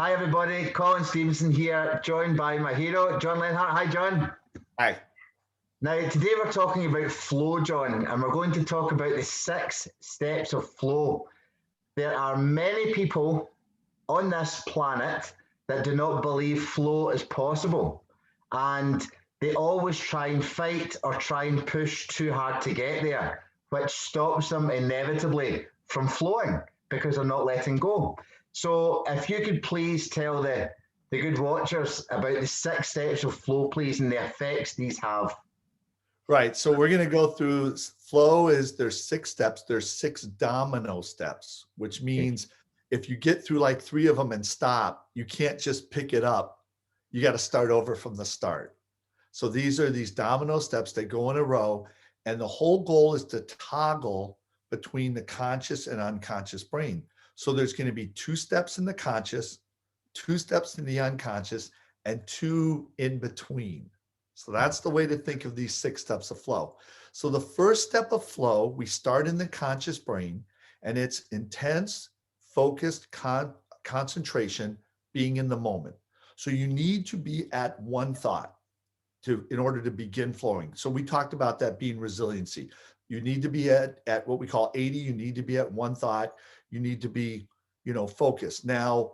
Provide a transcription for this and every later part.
Hi, everybody. Colin Stevenson here, joined by my hero, John Lenhart. Hi, John. Hi. Now, today we're talking about flow, John, and we're going to talk about the 6 steps of flow. There are many people on this planet that do not believe flow is possible, and they always try and fight or try and push too hard to get there, which stops them inevitably from flowing because they're not letting go. So, if you could please tell the good watchers about the 6 steps of flow, please, and the effects these have. Right. So we're going to go through flow is there's 6 steps. There's 6 domino steps, which means if you get through like 3 of them and stop, you can't just pick it up. You got to start over from the start. So these are these domino steps that go in a row. And the whole goal is to toggle between the conscious and unconscious brain. So there's going to be 2 steps in the conscious, 2 steps in the unconscious, and 2 in between. So that's the way to think of these 6 steps of flow. So the first step of flow, we start in the conscious brain, and it's intense, focused concentration, being in the moment. So you need to be at one thought in order to begin flowing. So we talked about that being resiliency. You need to be at what we call 80. You need to be at one thought. You need to be, focused. Now,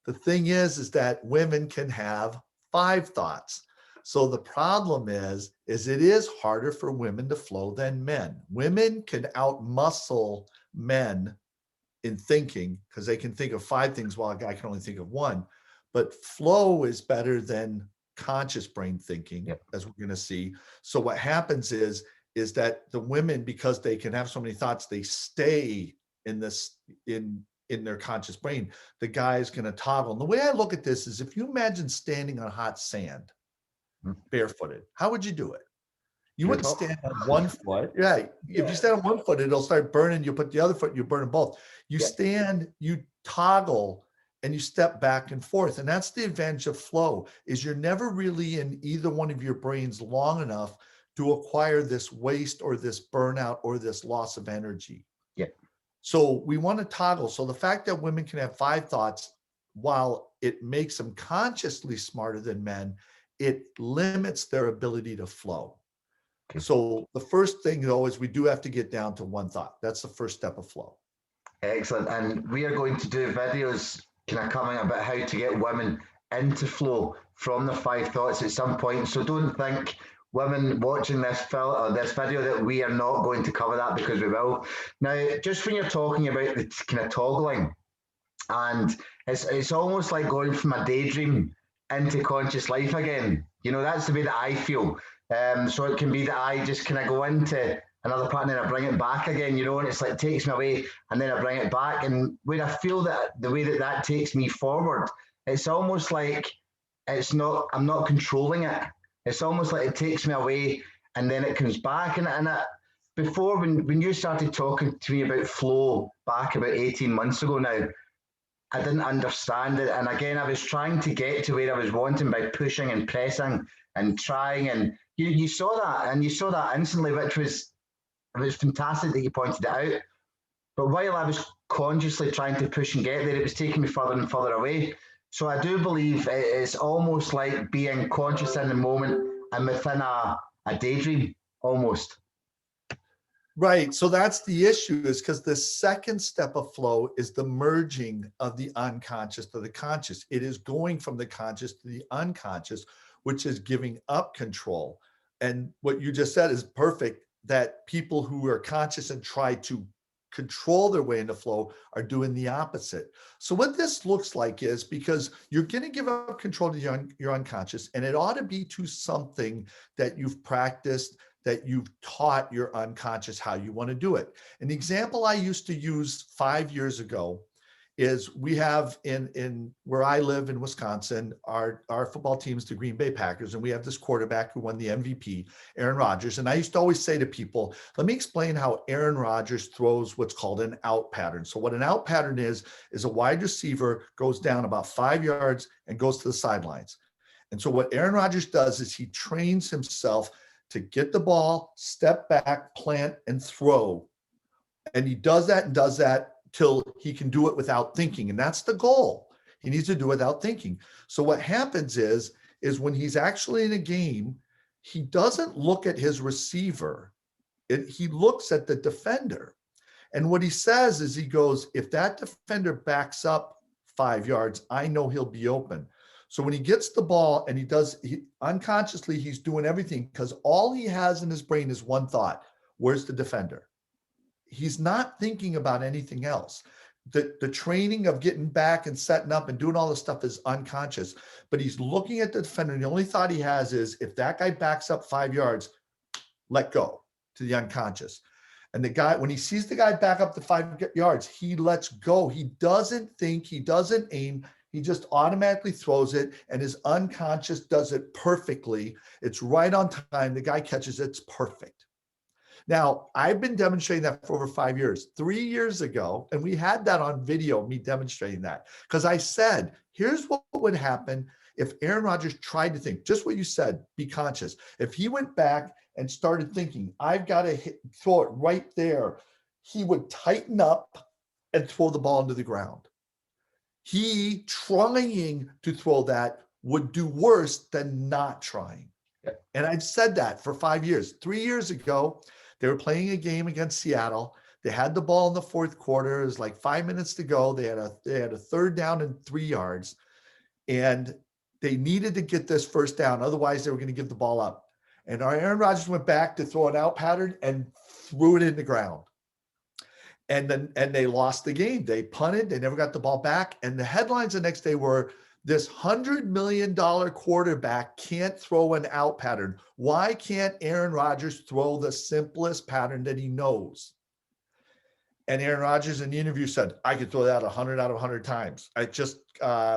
the thing is that women can have 5 thoughts. So the problem is it is harder for women to flow than men. Women can outmuscle men in thinking because they can think of 5 things while a guy can only think of 1. But flow is better than conscious brain thinking, as we're going to see. So what happens is that the women, because they can have so many thoughts, they stay in their conscious brain. The guy is going to toggle. And the way I look at this is if you imagine standing on hot sand, barefooted, how would you do it? You wouldn't stand on one foot. Right. If you stand on one foot, it'll start burning. You put the other foot, you burn them both. You stand, you toggle, and you step back and forth. And that's the advantage of flow, is you're never really in either one of your brains long enough to acquire this waste or this burnout or this loss of energy. Yeah. So we want to toggle. So the fact that women can have 5 thoughts, while it makes them consciously smarter than men, it limits their ability to flow. Okay. So the first thing, though, is we do have to get down to one thought. That's the first step of flow. Excellent. And we are going to do videos kind of coming about how to get women into flow from the 5 thoughts at some point. So don't think, women watching this video, that we are not going to cover that, because we will. Now, just when you're talking about the kind of toggling, and it's almost like going from a daydream into conscious life again. That's the way that I feel. So it can be that I just kind of go into another part and then I bring it back again, and it's like takes me away and then I bring it back. And when I feel that the way that takes me forward, it's almost like I'm not controlling it. It's almost like it takes me away and then it comes back. Before, when you started talking to me about flow back about 18 months ago now, I didn't understand it. And again, I was trying to get to where I was wanting by pushing and pressing and trying. And you saw that, and you saw that instantly, which was fantastic that you pointed it out. But while I was consciously trying to push and get there, it was taking me further and further away. So I do believe it's almost like being conscious in the moment and within a daydream almost. Right. So that's the issue, is because the second step of flow is the merging of the unconscious to the conscious. It is going from the conscious to the unconscious, which is giving up control. And what you just said is perfect, that people who are conscious and try to control their way into flow are doing the opposite. So what this looks like is, because you're going to give up control to your unconscious, and it ought to be to something that you've practiced, that you've taught your unconscious how you want to do it. An example I used to use 5 years ago is, we have in where I live in Wisconsin, our football team is the Green Bay Packers, and we have this quarterback who won the MVP, Aaron Rodgers. And I used to always say to people, let me explain how Aaron Rodgers throws what's called an out pattern. So what an out pattern is a wide receiver goes down about 5 yards and goes to the sidelines. And so what Aaron Rodgers does is he trains himself to get the ball, step back, plant, and throw. And he does that till he can do it without thinking. And that's the goal. He needs to do it without thinking. So what happens is when he's actually in a game, he doesn't look at his receiver. He looks at the defender. And what he says is he goes, if that defender backs up 5 yards, I know he'll be open. So when he gets the ball and unconsciously, he's doing everything because all he has in his brain is one thought: where's the defender? He's not thinking about anything else. The training of getting back and setting up and doing all this stuff is unconscious, but he's looking at the defender. And the only thought he has is, if that guy backs up 5 yards, let go, to the unconscious. And the guy, when he sees the guy back up to 5 yards, he lets go. He doesn't think, he doesn't aim. He just automatically throws it, and his unconscious does it perfectly. It's right on time. The guy catches it. It's perfect. Now, I've been demonstrating that for over 5 years. 3 years ago, and we had that on video, me demonstrating that, because I said, here's what would happen if Aaron Rodgers tried to think, just what you said, be conscious. If he went back and started thinking, I've got to throw it right there, he would tighten up and throw the ball into the ground. He trying to throw that would do worse than not trying. And I've said that for 5 years. 3 years ago, they were playing a game against Seattle. They had the ball in the fourth quarter. It was like 5 minutes to go. They had a third down and 3 yards, and they needed to get this first down. Otherwise, they were going to give the ball up. And our Aaron Rodgers went back to throw an out pattern and threw it in the ground. And they lost the game. They punted. They never got the ball back. And the headlines the next day were, this $100 million quarterback can't throw an out pattern. Why can't Aaron Rodgers throw the simplest pattern that he knows? And Aaron Rodgers in the interview said, I could throw that 100 out of 100 times. I just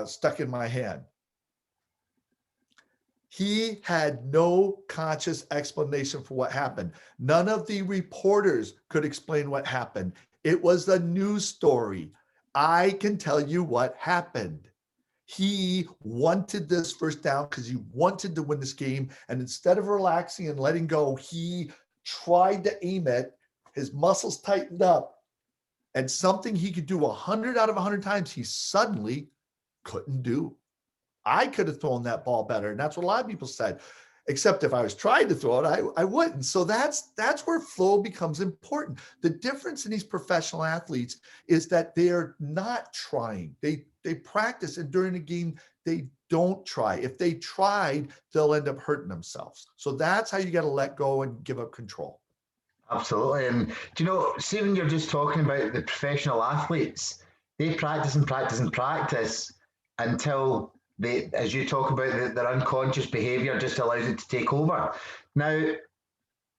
stuck in my hand. He had no conscious explanation for what happened. None of the reporters could explain what happened. It was a news story. I can tell you what happened. He wanted this first down because he wanted to win this game. And instead of relaxing and letting go, he tried to aim it. His muscles tightened up. And something he could do 100 out of 100 times, he suddenly couldn't do. I could have thrown that ball better. And that's what a lot of people said. Except if I was trying to throw it, I wouldn't. So that's where flow becomes important. The difference in these professional athletes is that they're not trying. They practice, and during the game, they don't try. If they tried, they'll end up hurting themselves. So that's how you got to let go and give up control. Absolutely. And do you know, see, when you're just talking about the professional athletes, they practice and practice and practice until they, as you talk about, their unconscious behavior just allows it to take over. Now,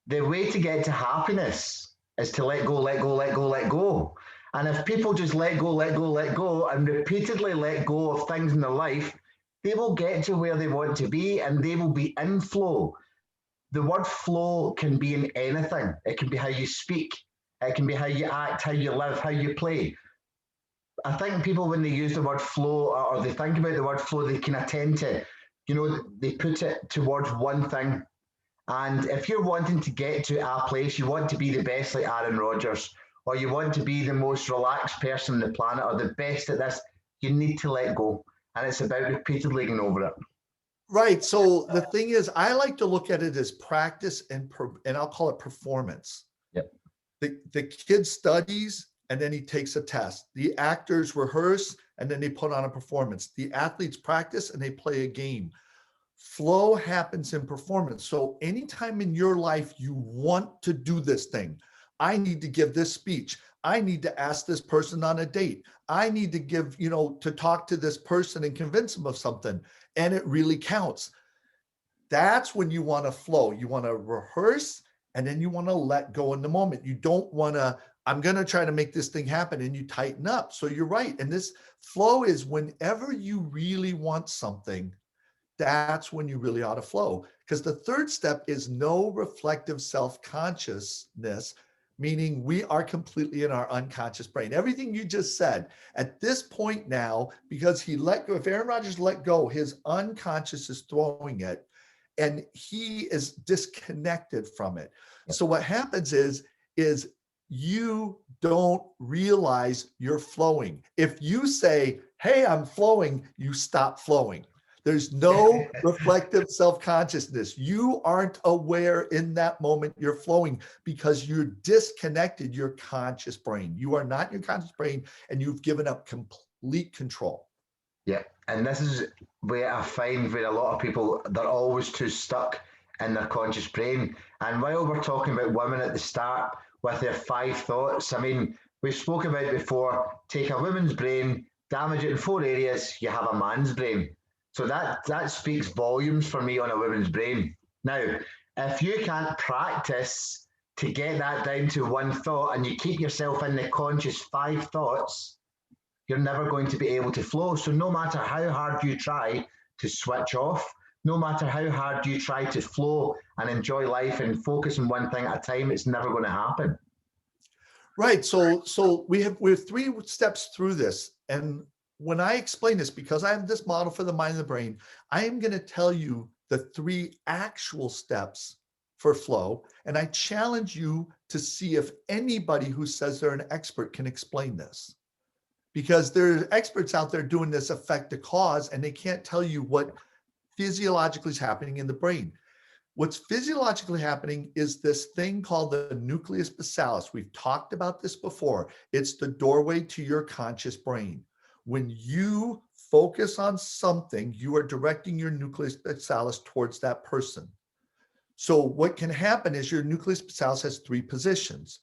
the way to get to happiness is to let go, let go, let go, let go. And if people just let go, let go, let go, and repeatedly let go of things in their life, they will get to where they want to be, and they will be in flow. The word flow can be in anything. It can be how you speak. It can be how you act, how you live, how you play. I think people, when they use the word flow, or they think about the word flow, they can tend to, they put it towards one thing. And if you're wanting to get to a place, you want to be the best like Aaron Rodgers, or you want to be the most relaxed person on the planet, or the best at this, you need to let go. And it's about repeatedly getting over it. Right. So the thing is, I like to look at it as practice and I'll call it performance. Yep. The kid studies and then he takes a test. The actors rehearse and then they put on a performance. The athletes practice and they play a game. Flow happens in performance. So anytime in your life you want to do this thing, I need to give this speech. I need to ask this person on a date. I need to give, to talk to this person and convince them of something. And it really counts. That's when you want to flow. You want to rehearse and then you want to let go in the moment. You don't want to, I'm going to try to make this thing happen, and you tighten up. So you're right. And this flow is whenever you really want something, that's when you really ought to flow. Because the third step is no reflective self-consciousness, meaning we are completely in our unconscious brain. Everything you just said at this point now, because he let go, if Aaron Rodgers let go, his unconscious is throwing it and he is disconnected from it. So what happens is you don't realize you're flowing. If you say, hey, I'm flowing, you stop flowing. There's no reflective self-consciousness. You aren't aware in that moment you're flowing because you're disconnected your conscious brain. You are not your conscious brain, and you've given up complete control. Yeah, and this is where I find where a lot of people, they're always too stuck in their conscious brain. And while we're talking about women at the start with their 5 thoughts, I mean, we've spoken about before, take a woman's brain, damage it in 4 areas, you have a man's brain. So that speaks volumes for me on a woman's brain. Now, if you can't practice to get that down to 1 thought and you keep yourself in the conscious 5 thoughts, you're never going to be able to flow. So no matter how hard you try to switch off, no matter how hard you try to flow and enjoy life and focus on one thing at a time, it's never going to happen. Right. So we're 3 steps through this. And when I explain this, because I have this model for the mind and the brain, I am going to tell you the 3 actual steps for flow. And I challenge you to see if anybody who says they're an expert can explain this. Because there are experts out there doing this effect to cause, and they can't tell you what physiologically is happening in the brain. What's physiologically happening is this thing called the nucleus basalis. We've talked about this before. It's the doorway to your conscious brain. When you focus on something, you are directing your nucleus basalis towards that person. So what can happen is your nucleus basalis has 3 positions.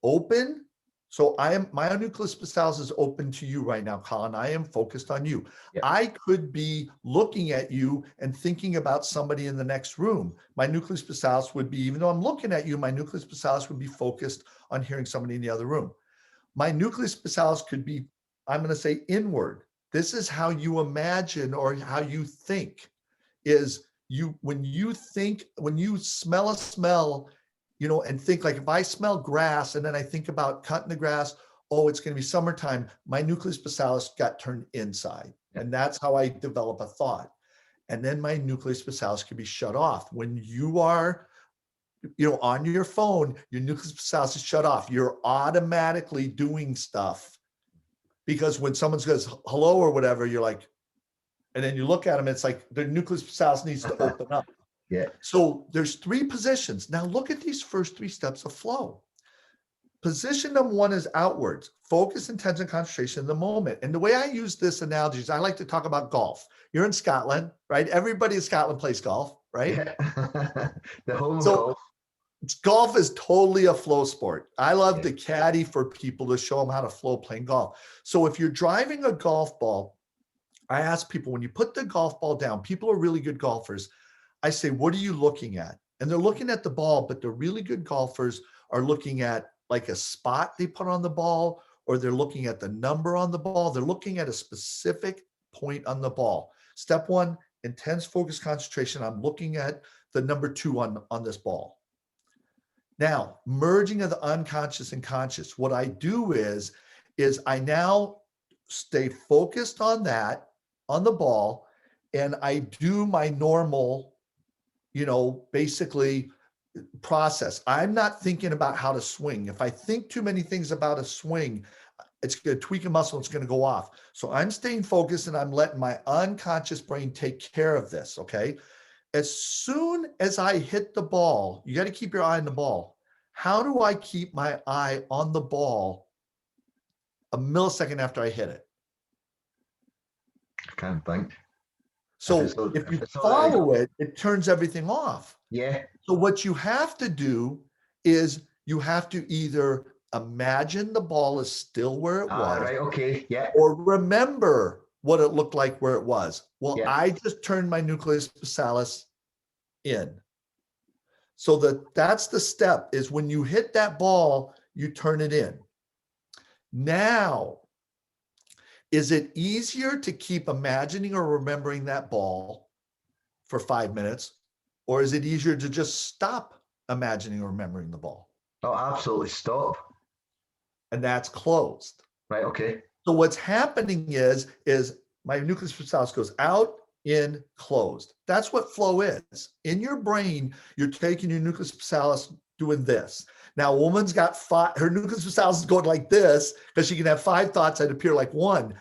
Open. So my nucleus basalis is open to you right now, Colin. I am focused on you. Yeah. I could be looking at you and thinking about somebody in the next room. My nucleus basalis would be, even though I'm looking at you, my nucleus basalis would be focused on hearing somebody in the other room. My nucleus basalis could be, I'm going to say, inward. This is how you imagine or how you think. Is when you smell a smell, and think, like, if I smell grass and then I think about cutting the grass, oh, it's going to be summertime, my nucleus basalis got turned inside. And that's how I develop a thought. And then my nucleus basalis can be shut off. When you are, on your phone, your nucleus basalis is shut off. You're automatically doing stuff because when someone says hello or whatever, you're like, and then you look at them, it's like the nucleus basalis needs to open up. Yeah. So there's 3 positions. Now look at these first 3 steps of flow. Position number 1 is outwards, focus, intention, concentration in the moment. And the way I use this analogy is I like to talk about golf. You're in Scotland, right? Everybody in Scotland plays golf, right? Yeah. The home of golf. Golf is totally a flow sport. I love to caddy for people to show them how to flow playing golf. So if you're driving a golf ball, I ask people, when you put the golf ball down, people are really good golfers. I say, what are you looking at? And they're looking at the ball, but the really good golfers are looking at like a spot they put on the ball, or they're looking at the number on the ball. They're looking at a specific point on the ball. Step 1, intense focus concentration. I'm looking at the number 2 on this ball. Now, merging of the unconscious and conscious. What I do is I now stay focused on that, on the ball, and I do my normal, basically process. I'm not thinking about how to swing. If I think too many things about a swing, it's going to tweak a muscle, it's going to go off. So I'm staying focused and I'm letting my unconscious brain take care of this, okay? As soon as I hit the ball, you got to keep your eye on the ball. How do I keep my eye on the ball a millisecond after I hit it? I can't think. So if you follow it, it turns everything off. Yeah. So what you have to do is you have to either imagine the ball is still where it was. Right, okay, yeah. Or remember what it looked like where it was. Well, I just turned my nucleus basalis in. So that's the step, is when you hit that ball, you turn it in. Now, is it easier to keep imagining or remembering that ball for 5 minutes, or is it easier to just stop imagining or remembering the ball? Oh, absolutely stop. And that's closed. Right, okay. So what's happening is my nucleus basalis goes out, in, closed. That's what flow is. In your brain, you're taking your nucleus basalis doing this. Now, a woman's got 5, her nucleus basalis is going like this because she can have 5 thoughts that appear like 1.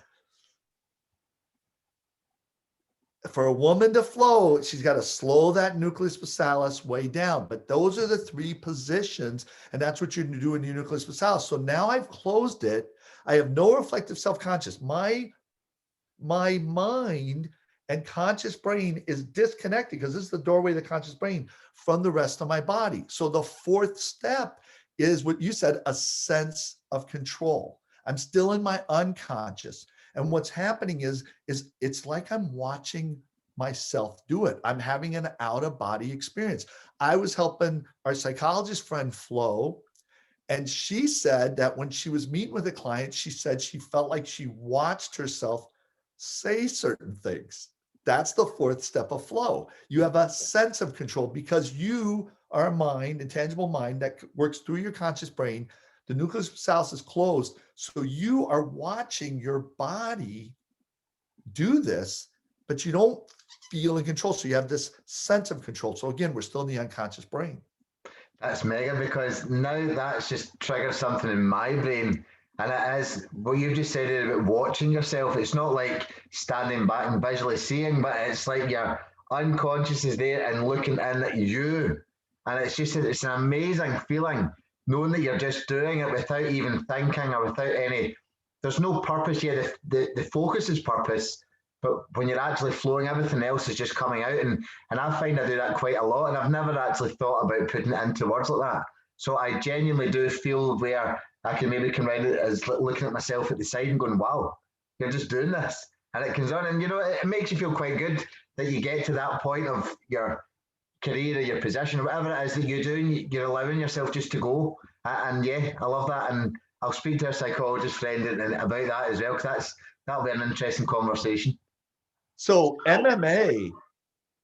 for a woman to flow, she's got to slow that nucleus basalis way down. But those are the 3 positions, and that's what you're doing in your nucleus basalis. So now I've closed it. I have no reflective self-conscious. My mind and conscious brain is disconnected, because this is the doorway to the conscious brain, from the rest of my body. So the 4th step is what you said, a sense of control. I'm still in my unconscious. And what's happening is it's like I'm watching myself do it. I'm having an out of body experience. I was helping our psychologist friend Flo, and she said that when she was meeting with a client, she said she felt like she watched herself say certain things. That's the 4th step of flow. You have a sense of control because you are a mind, a tangible mind that works through your conscious brain. The nucleus basalis is closed. So you are watching your body do this, but you don't feel in control. So you have this sense of control. So again, we're still in the unconscious brain. That's mega, because now that's just triggered something in my brain. And it is what you've just said about watching yourself. It's not like standing back and visually seeing, but it's like your unconscious is there and looking in at you. And it's an amazing feeling knowing that you're just doing it without even thinking or without any, there's no purpose here. The focus is purpose, but when you're actually flowing, everything else is just coming out. And I find I do that quite a lot, and I've never actually thought about putting it into words like that. So I genuinely do feel where I can maybe combine it as looking at myself at the side and going, wow, you're just doing this. And it comes on, and it makes you feel quite good that you get to that point of your career or your position or whatever it is that you're doing, you're allowing yourself just to go. And yeah, I love that. And I'll speak to a psychologist friend and about that as well, because that'll be an interesting conversation. So MMA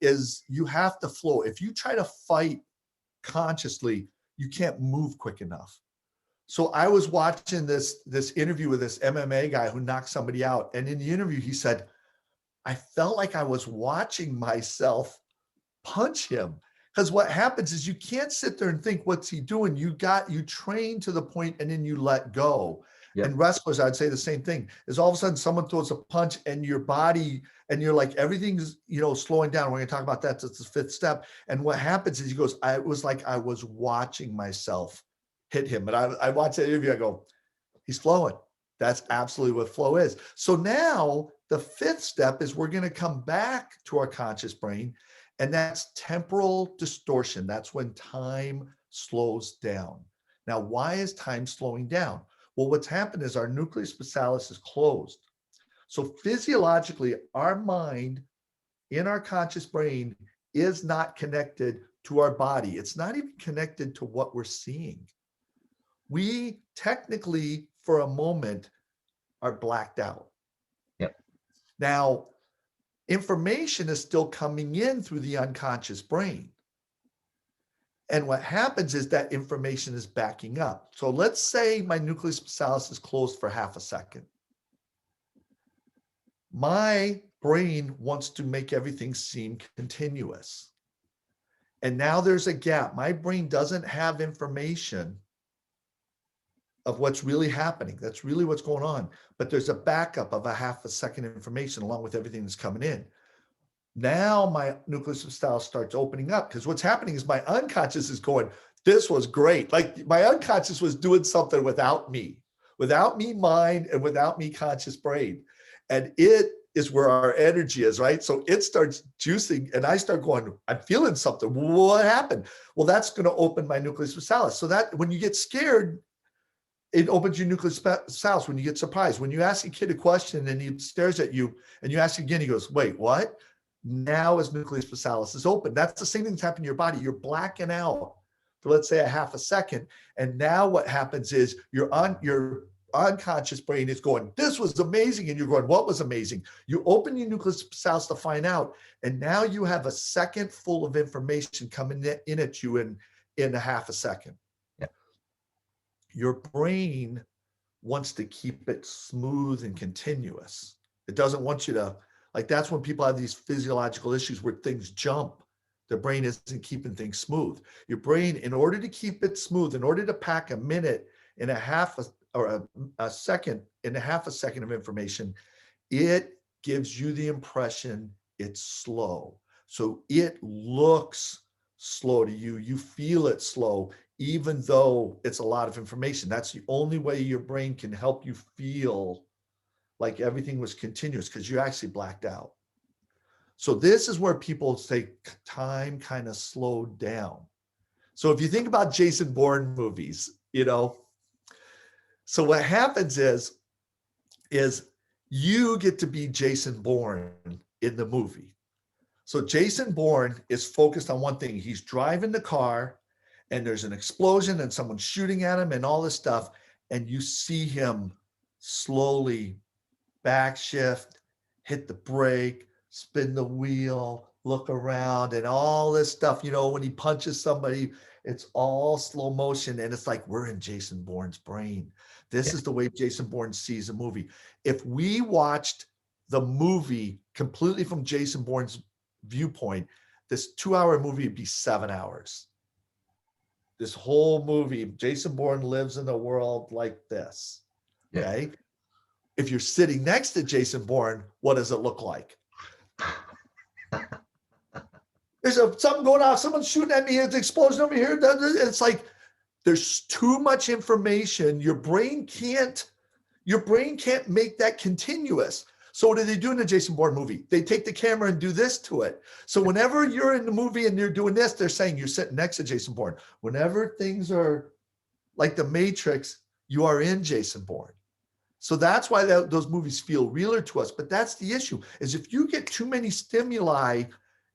is you have to flow. If you try to fight consciously, you can't move quick enough. So I was watching this interview with this MMA guy who knocked somebody out. And in the interview, he said, I felt like I was watching myself punch him. Because what happens is you can't sit there and think, what's he doing? You train to the point and then you let go. Yep. And wrestlers, I'd say the same thing, is all of a sudden someone throws a punch and your body, and you're like, everything's, slowing down. We're going to talk about that. That's the 5th step. And what happens is he goes, it was like I was watching myself hit him. And I watch that interview, I go, he's flowing. That's absolutely what flow is. So now the 5th step is we're going to come back to our conscious brain, and that's temporal distortion. That's when time slows down. Now, why is time slowing down? Well, what's happened is our nucleus basalis is closed. So physiologically, our mind in our conscious brain is not connected to our body. It's not even connected to what we're seeing. We technically, for a moment, are blacked out. Yep. Now, information is still coming in through the unconscious brain. And what happens is that information is backing up. So let's say my nucleus basalis is closed for half a second. My brain wants to make everything seem continuous. And now there's a gap. My brain doesn't have information of what's really happening. That's really what's going on. But there's a backup of a half a second information along with everything that's coming in. Now my nucleus basalis starts opening up, because what's happening is my unconscious is going, this was great. Like my unconscious was doing something without me mind, and without me conscious brain. And it is where our energy is, right? So it starts juicing, and I start going, I'm feeling something. What happened? Well, that's going to open my nucleus basalis. So that when you get scared, it opens your nucleus basalis. When you get surprised, when you ask a kid a question and he stares at you and you ask again, he goes, wait, what? Now his nucleus basalis is open. That's the same thing that's happening in your body. You're blacking out for, let's say, a half a second. And now what happens is your unconscious brain is going, this was amazing. And you're going, what was amazing? You open your nucleus basalis to find out. And now you have a second full of information coming in at you in a half a second. Yeah. Your brain wants to keep it smooth and continuous. It doesn't want you to, like, that's when people have these physiological issues where things jump. The brain isn't keeping things smooth. Your brain, in order to keep it smooth, in order to pack a minute and a half or a second and a half a second of information, it gives you the impression it's slow. So it looks slow to you. You feel it slow, even though it's a lot of information. That's the only way your brain can help you feel like everything was continuous, because you actually blacked out. So this is where people say time kind of slowed down. So if you think about Jason Bourne movies, so what happens is you get to be Jason Bourne in the movie. So Jason Bourne is focused on one thing. He's driving the car and there's an explosion and someone's shooting at him and all this stuff. And you see him slowly backshift, hit the brake, spin the wheel, look around, and all this stuff. When he punches somebody, it's all slow motion. And it's like, we're in Jason Bourne's brain. This is the way Jason Bourne sees a movie. If we watched the movie completely from Jason Bourne's viewpoint, this 2-hour movie would be 7 hours. This whole movie, Jason Bourne lives in a world like this. Okay. If you're sitting next to Jason Bourne, what does it look like? There's something going on. Someone's shooting at me. There's an explosion over here. It's like there's too much information. Your brain can't make that continuous. So what do they do in the Jason Bourne movie? They take the camera and do this to it. So whenever you're in the movie and you're doing this, they're saying you're sitting next to Jason Bourne. Whenever things are like the Matrix, you are in Jason Bourne. So that's why those movies feel realer to us. But that's the issue, is if you get too many stimuli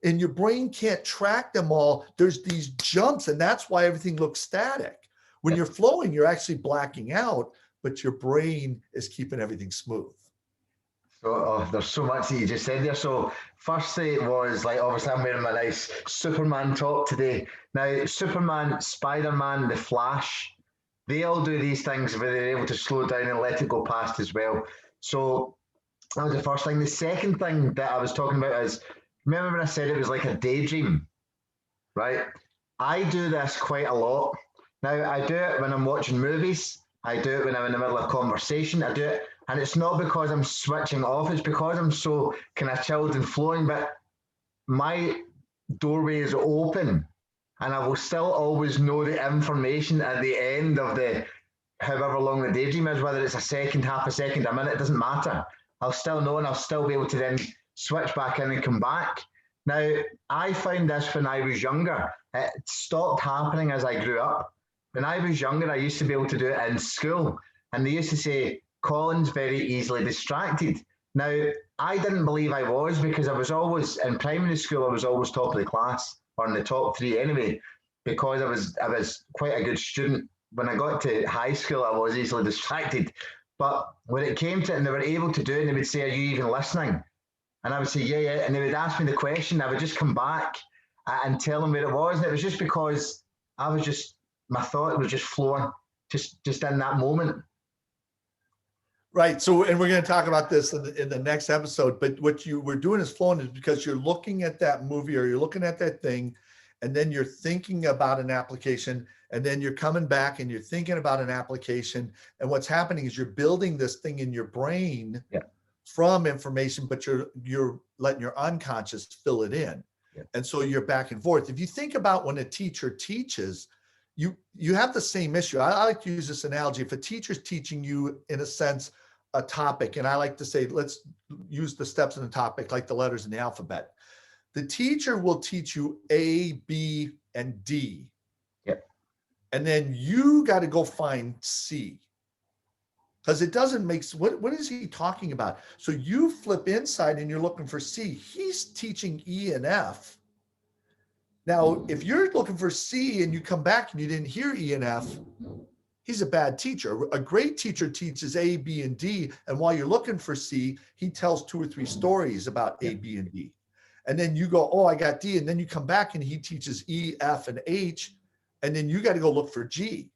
and your brain can't track them all, there's these jumps, and that's why everything looks static. When you're flowing, you're actually blacking out, but your brain is keeping everything smooth. So there's so much that you just said there. So firstly, it was like, obviously I'm wearing my nice Superman top today. Now, Superman, Spider-Man, The Flash, they all do these things where they're able to slow down and let it go past as well. So that was the first thing. The second thing that I was talking about is, remember when I said it was like a daydream, right? I do this quite a lot. Now, I do it when I'm watching movies. I do it when I'm in the middle of a conversation. I do it, and it's not because I'm switching off. It's because I'm so kind of chilled and flowing, but my doorway is open, and I will still always know the information at the end of the however long the daydream is, whether it's a second, half a second, a minute, it doesn't matter. I'll still know, and I'll still be able to then switch back in and come back. Now, I found this when I was younger. It stopped happening as I grew up. When I was younger, I used to be able to do it in school, and they used to say, Colin's very easily distracted. Now, I didn't believe I was, because I was always, in primary school, I was always top of the class, or in the top 3 anyway, because I was quite a good student. When I got to high school, I was easily distracted. But when it came to it and they were able to do it, and they would say, are you even listening? And I would say, yeah. And they would ask me the question. I would just come back and tell them where it was. And it was just because my thought was just flowing, just in that moment. Right. So, and we're going to talk about this in the next episode, but what you were doing is flowing is because you're looking at that movie or you're looking at that thing, and then you're thinking about an application, and then you're coming back and you're thinking about an application. And what's happening is you're building this thing in your brain from information, but you're letting your unconscious fill it in. Yeah. And so you're back and forth. If you think about when a teacher teaches, you have the same issue. I like to use this analogy. If a teacher's teaching you, in a sense, a topic, and I like to say, let's use the steps in the topic like the letters in the alphabet. The teacher will teach you A, B, and D. Yep. And then you got to go find C. Because it doesn't make, what is he talking about? So you flip inside and you're looking for C. He's teaching E and F. Now, if you're looking for C and you come back and you didn't hear E and F, he's a bad teacher. A great teacher teaches A, B, and D. And while you're looking for C, he tells 2 or 3 stories about A, B, and D. And then you go, oh, I got D. And then you come back and he teaches E, F, and H. And then you got to go look for G.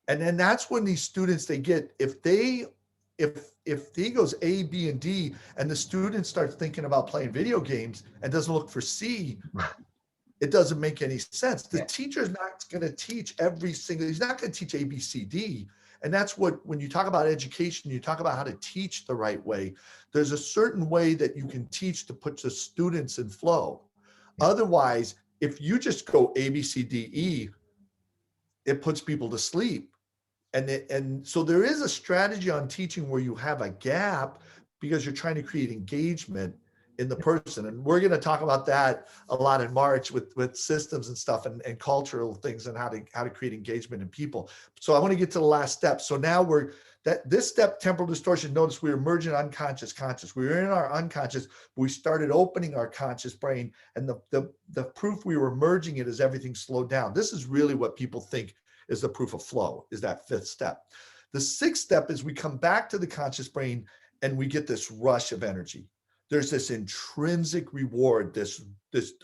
And then that's when these students, they get, if he goes A, B, and D, and the student starts thinking about playing video games and doesn't look for C, it doesn't make any sense. The teacher's not going to teach every single, he's not going to teach A, B, C, D, And that's what, when you talk about education, you talk about how to teach the right way. There's a certain way that you can teach to put the students in flow. Otherwise, if you just go A, B, C, D, E, it puts people to sleep. And so there is a strategy on teaching where you have a gap because you're trying to create engagement in the person. And we're going to talk about that a lot in March with systems and stuff and cultural things and how to create engagement in people. So I want to get to the last step. So now this step, temporal distortion, notice we were merging unconscious, conscious. We were in our unconscious, but we started opening our conscious brain. And the proof we were merging it is everything slowed down. This is really what people think is the proof of flow, is that fifth step. The sixth step is we come back to the conscious brain and we get this rush of energy. There's this intrinsic reward, this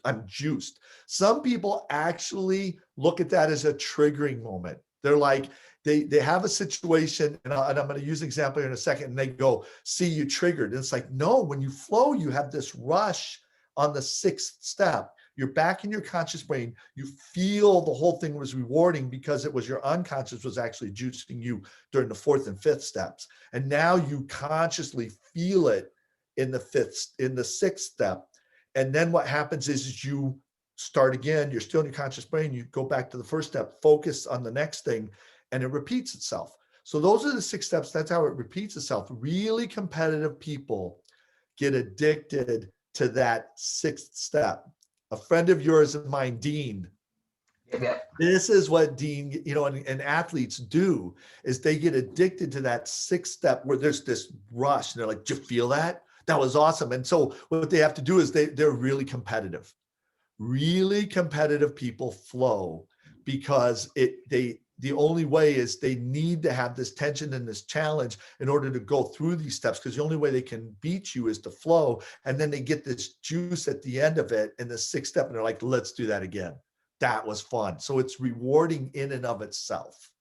I'm juiced. Some people actually look at that as a triggering moment. They're like, they have a situation, and I'm going to use an example here in a second, and they go, see, you triggered. And it's like, no, when you flow, you have this rush on the sixth step. You're back in your conscious brain. You feel the whole thing was rewarding because it was your unconscious was actually juicing you during the fourth and fifth steps. And now you consciously feel it in the sixth step. And then what happens is you start again. You're still in your conscious brain. You go back to the first step, focus on the next thing, and it repeats itself. So those are the 6 steps. That's how it repeats itself. Really competitive people get addicted to that 6th step. A friend of yours of mine, Dean, this is what Dean, and athletes do, is they get addicted to that 6th step where there's this rush. And they're like, did you feel that? That was awesome. And so what they have to do is they're really competitive. Really competitive people flow because the only way is they need to have this tension and this challenge in order to go through these steps, because the only way they can beat you is to flow. And then they get this juice at the end of it in the 6th step, and they're like, let's do that again. That was fun. So it's rewarding in and of itself.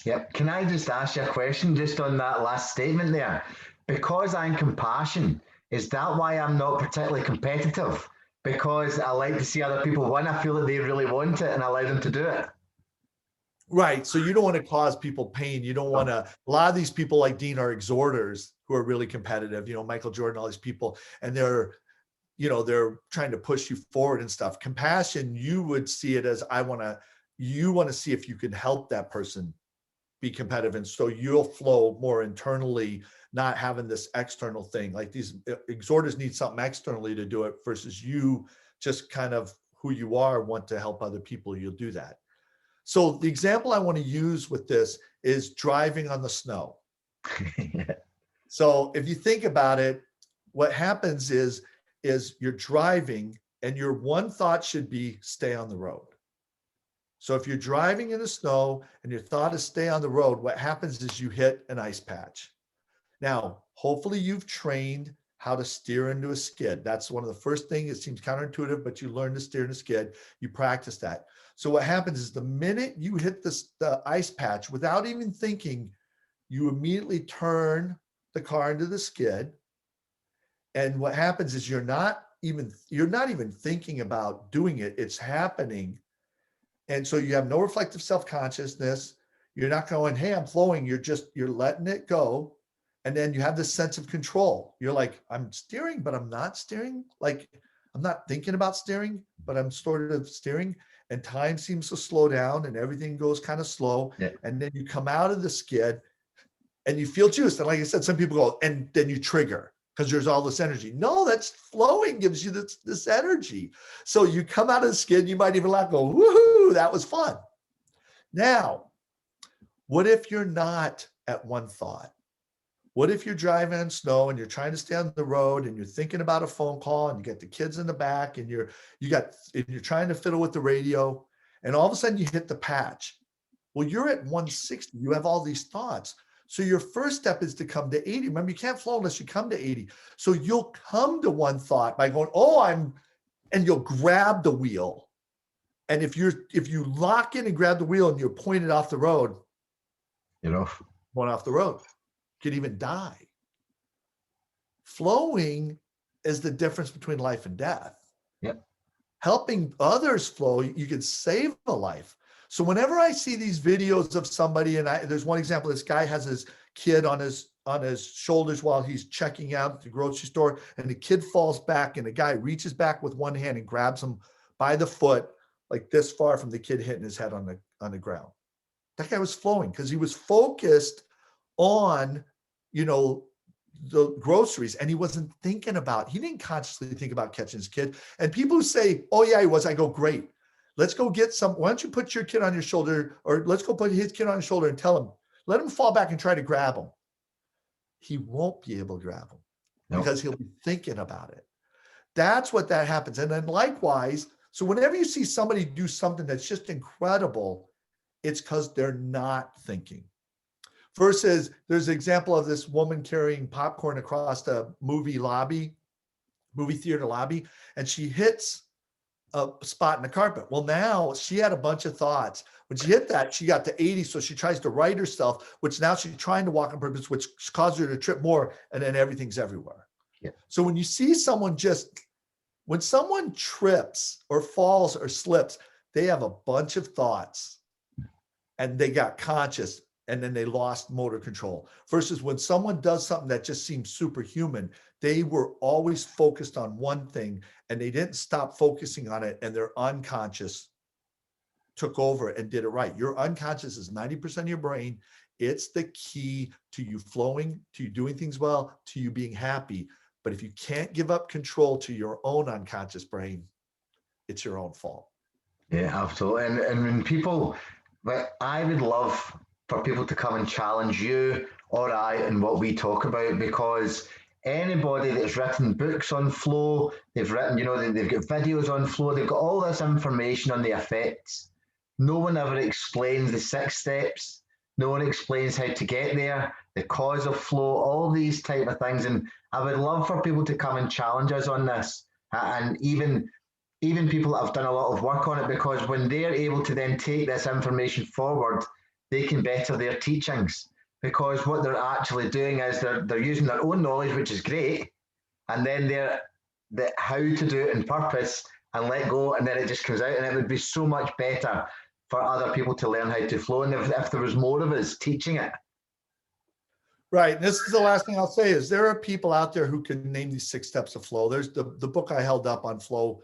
Yep. Can I just ask you a question just on that last statement there? Because I'm compassion, is that why I'm not particularly competitive? Because I like to see other people win. I feel that they really want it and I allow them to do it. Right. So you don't want to cause people pain. You don't want to, a lot of these people like Dean are exhorters who are really competitive, Michael Jordan, all these people, and they're trying to push you forward and stuff. Compassion, you would see it as, you want to see if you can help that person be competitive. And so you'll flow more internally, not having this external thing. Like these exhorters need something externally to do it versus you just kind of who you are, want to help other people. You'll do that. So the example I want to use with this is driving on the snow. So if you think about it, what happens is you're driving and your one thought should be stay on the road. So if you're driving in the snow and your thought is stay on the road, what happens is you hit an ice patch. Now, hopefully you've trained how to steer into a skid. That's one of the first things. It seems counterintuitive, but you learn to steer in a skid. You practice that. So what happens is the minute you hit the ice patch, without even thinking, you immediately turn the car into the skid. And what happens is you're not even thinking about doing it. It's happening. And so you have no reflective self-consciousness. You're not going, hey, I'm flowing. You're letting it go. And then you have this sense of control. You're like, I'm steering, but I'm not steering. Like, I'm not thinking about steering, but I'm sort of steering. And time seems to slow down and everything goes kind of slow. Yeah. And then you come out of the skid and you feel juiced. And like I said, some people go, and then you trigger because there's all this energy. No, that's flowing gives you this energy. So you come out of the skid, you might even laugh, go, woohoo, that was fun. Now, what if you're not at one thought? What if you're driving in snow and you're trying to stay on the road and you're thinking about a phone call and you get the kids in the back and you're trying to fiddle with the radio and all of a sudden you hit the patch. Well, you're at 160. You have all these thoughts. So your first step is to come to 80. Remember, you can't flow unless you come to 80. So you'll come to one thought by going, and you'll grab the wheel. And if you lock in and grab the wheel and you're pointed off the road, going off the road. Could even die. Flowing is the difference between life and death. Yep. Helping others flow, you can save a life. So whenever I see these videos of somebody, and there's one example, this guy has his kid on his shoulders while he's checking out at the grocery store, and the kid falls back, and the guy reaches back with one hand and grabs him by the foot, like this far from the kid hitting his head on the ground. That guy was flowing because he was focused on, the groceries, and he wasn't thinking about, he didn't consciously think about catching his kid. And people who say, oh yeah, he was, I go, great. Let's go get why don't you put your kid on your shoulder, or let's go put his kid on his shoulder and tell him, let him fall back and try to grab him. He won't be able to grab him because he'll be thinking about it. That's what that happens. And then likewise, so whenever you see somebody do something that's just incredible, it's because they're not thinking. Versus there's an example of this woman carrying popcorn across the movie theater lobby, and she hits a spot in the carpet. Well, now she had a bunch of thoughts. When she hit that, she got to 80. So she tries to right herself, which now she's trying to walk on purpose, which causes her to trip more. And then everything's everywhere. Yeah. So when you see someone when someone trips or falls or slips, they have a bunch of thoughts and they got conscious, and then they lost motor control. Versus when someone does something that just seems superhuman, they were always focused on one thing and they didn't stop focusing on it, and their unconscious took over and did it right. Your unconscious is 90% of your brain. It's the key to you flowing, to you doing things well, to you being happy. But if you can't give up control to your own unconscious brain, it's your own fault. Yeah, absolutely. And when people, I would love for people to come and challenge you or I in what we talk about, because anybody that's written books on flow, they've written, they've got videos on flow, they've got all this information on the effects. No one ever explains the 6 steps. No one explains how to get there, the cause of flow, all these type of things. And I would love for people to come and challenge us on this. And even people that have done a lot of work on it, because when they're able to then take this information forward, they can better their teachings, because what they're actually doing is they're using their own knowledge, which is great, and then they're how to do it in purpose and let go, and then it just comes out. And it would be so much better for other people to learn how to flow, and if there was more of us teaching it. Right. This is the last thing I'll say is there are people out there who can name these 6 steps of flow. There's the book I held up on flow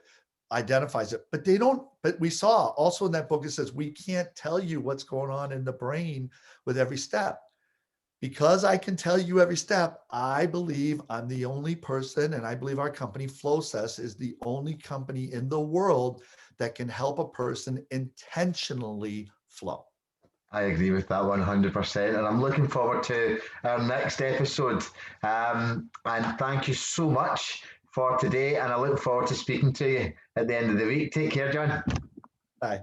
identifies it, but we saw also in that book, it says, we can't tell you what's going on in the brain with every step. Because I can tell you every step, I believe I'm the only person, and I believe our company Flowcess is the only company in the world that can help a person intentionally flow. I agree with that 100%. And I'm looking forward to our next episode. And thank you so much for today. And I look forward to speaking to you at the end of the week. Take care, John. Bye.